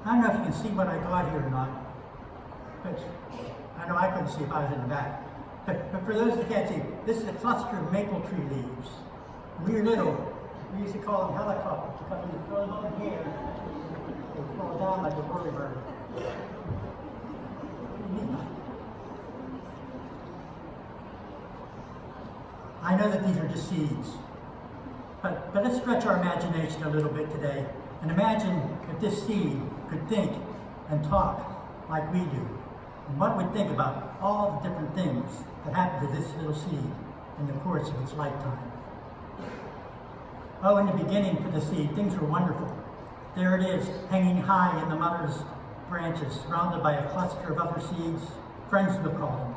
I don't know if you can see what I got here or not, but I know I couldn't see if I was in the back. But for those that can't see, this is a cluster of maple tree leaves. When we were little, we used to call them helicopters because when you throw them over here, they fall down like a whirlybird. I know that these are just seeds, but let's stretch our imagination a little bit today and imagine if this seed could think and talk like we do, and what would think about all the different things that happen to this little seed in the course of its lifetime. Oh, in the beginning for the seed, things were wonderful. There it is, hanging high in the mother's branches, surrounded by a cluster of other seeds, friends we'll call them.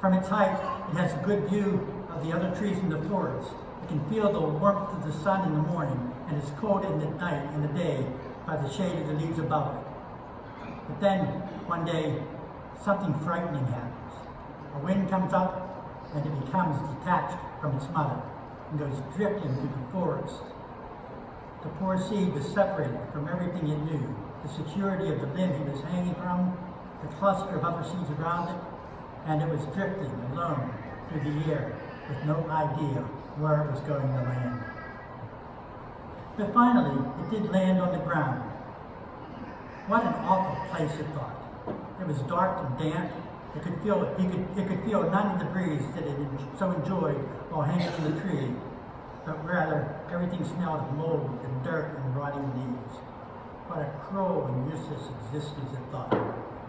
From its height, it has a good view of the other trees in the forest. It can feel the warmth of the sun in the morning, and it's cold in the night and the day by the shade of the leaves above it. But then, one day, something frightening happens. A wind comes up, and it becomes detached from its mother and goes drifting through the forest. The poor seed was separated from everything it knew, the security of the limb he was hanging from, the cluster of other seeds around it, and it was drifting alone through the air with no idea where it was going to land. But finally, it did land on the ground. What an awful place, it thought. It was dark and damp. It could feel none of the breeze that it so enjoyed while hanging in the tree, but rather everything smelled of mold and dirt and rotting leaves. What a cruel and useless existence, it thought,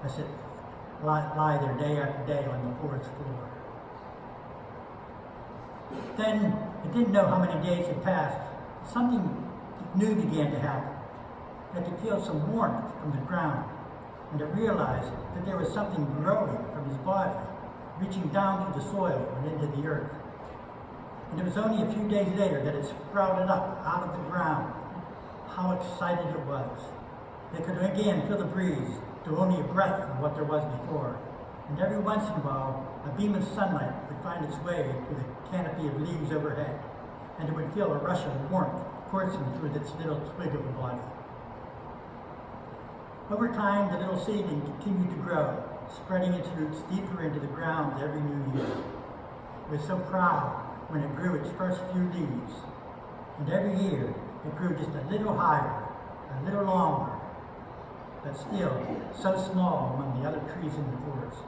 as it lie there day after day on the forest floor. Then, it didn't know how many days had passed. Something new began to happen. It could feel some warmth from the ground, and it realized that there was something growing from his body, reaching down through the soil and into the earth. And it was only a few days later that it sprouted up out of the ground. How excited it was. They could again feel the breeze, though only a breath of what there was before. And every once in a while, a beam of sunlight would find its way through the canopy of leaves overhead, and it would feel a rush of warmth coursing through its little twig of a body. Over time, the little seedling continued to grow, spreading its roots deeper into the ground every new year. It was so proud when it grew its first few leaves, and every year it grew just a little higher, a little longer, but still so small among the other trees in the forest.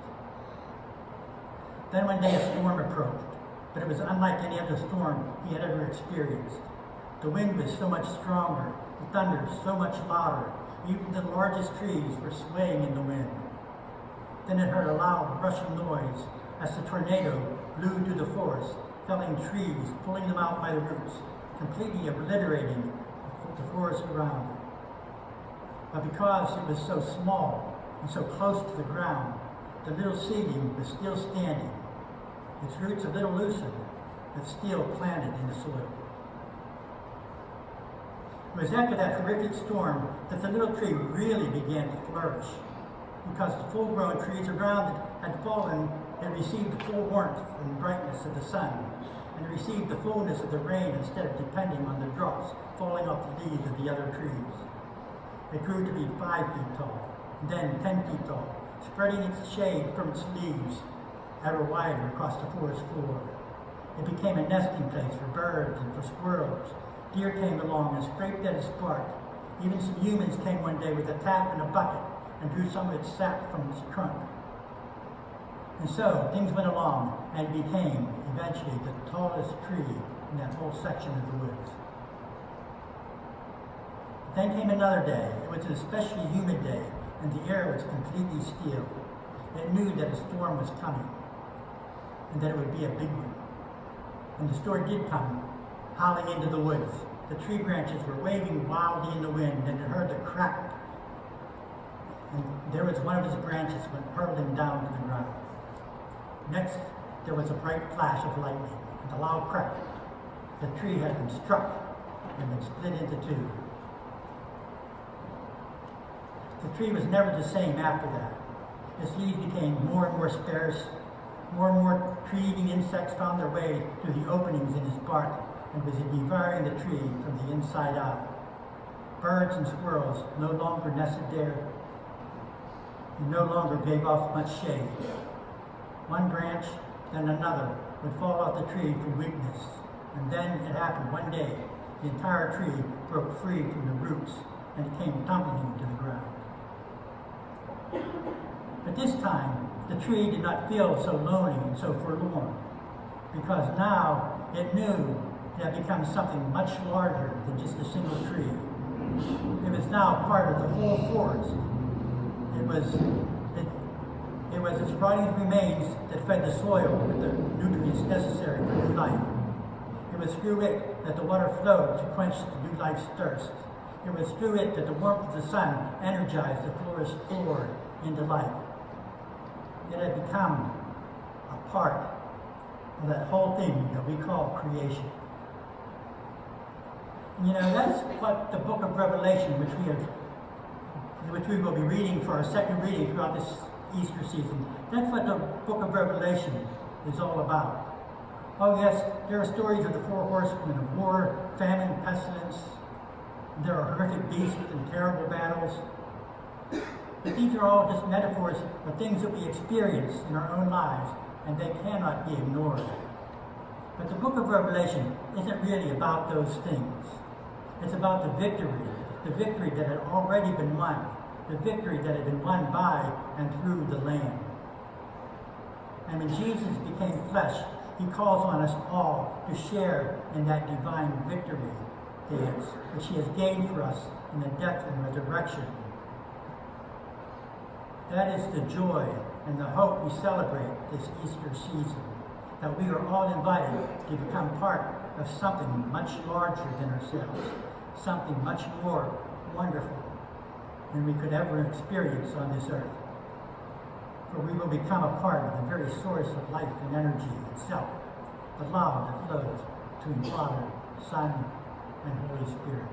Then one day a storm approached, but it was unlike any other storm he had ever experienced. The wind was so much stronger, the thunder so much louder, even the largest trees were swaying in the wind. Then it heard a loud rushing noise as the tornado blew through the forest, felling trees, pulling them out by the roots, completely obliterating the forest around it. But because it was so small and so close to the ground, the little seedling was still standing, its roots a little loosened, but still planted in the soil. It was after that horrific storm that the little tree really began to flourish, because the full-grown trees around it had fallen and received the full warmth and brightness of the sun, and received the fullness of the rain instead of depending on the drops falling off the leaves of the other trees. It grew to be 5 feet tall, and then 10 feet tall, spreading its shade from its leaves ever wider across the forest floor. It became a nesting place for birds and for squirrels. Deer came along and scraped at its bark. Even some humans came one day with a tap and a bucket and drew some of its sap from its trunk. And so things went along, and it became eventually the tallest tree in that whole section of the woods. Then came another day. It was an especially humid day, and the air was completely still. It knew that a storm was coming, and that it would be a big one. And the storm did come, howling into the woods. The tree branches were waving wildly in the wind, and it heard the crack. And there was one of its branches went hurtling down to the ground. Next, there was a bright flash of lightning, and a loud crack. The tree had been struck and been split into two. The tree was never the same after that. Its leaves became more and more sparse. More and more tree-eating insects found their way through the openings in its bark and was devouring the tree from the inside out. Birds and squirrels no longer nested there and no longer gave off much shade. One branch, then another, would fall off the tree from weakness. And then it happened one day. The entire tree broke free from the roots and it came tumbling to the ground. But this time, the tree did not feel so lonely and so forlorn, because now it knew it had become something much larger than just a single tree. It was now part of the whole forest. It was its rotting remains that fed the soil with the nutrients necessary for new life. It was through it that the water flowed to quench the new life's thirst. It was through it that the warmth of the sun energized the forest floor into life. It had become a part of that whole thing that we call creation. You know, that's what the book of Revelation, which we will be reading for our second reading throughout this Easter season, that's what the book of Revelation is all about. Oh yes, there are stories of the four horsemen of war, famine, pestilence. There are horrific beasts and terrible battles. But these are all just metaphors of things that we experience in our own lives, and they cannot be ignored. But the book of Revelation isn't really about those things. It's about the victory that had already been won, the victory that had been won by and through the Lamb. And when Jesus became flesh, he calls on us all to share in that divine victory which he has gained for us in the death and resurrection. That is the joy and the hope we celebrate this Easter season, that we are all invited to become part of something much larger than ourselves, something much more wonderful than we could ever experience on this earth. For we will become a part of the very source of life and energy itself, the love that flows between Father, Son, and Holy Spirit.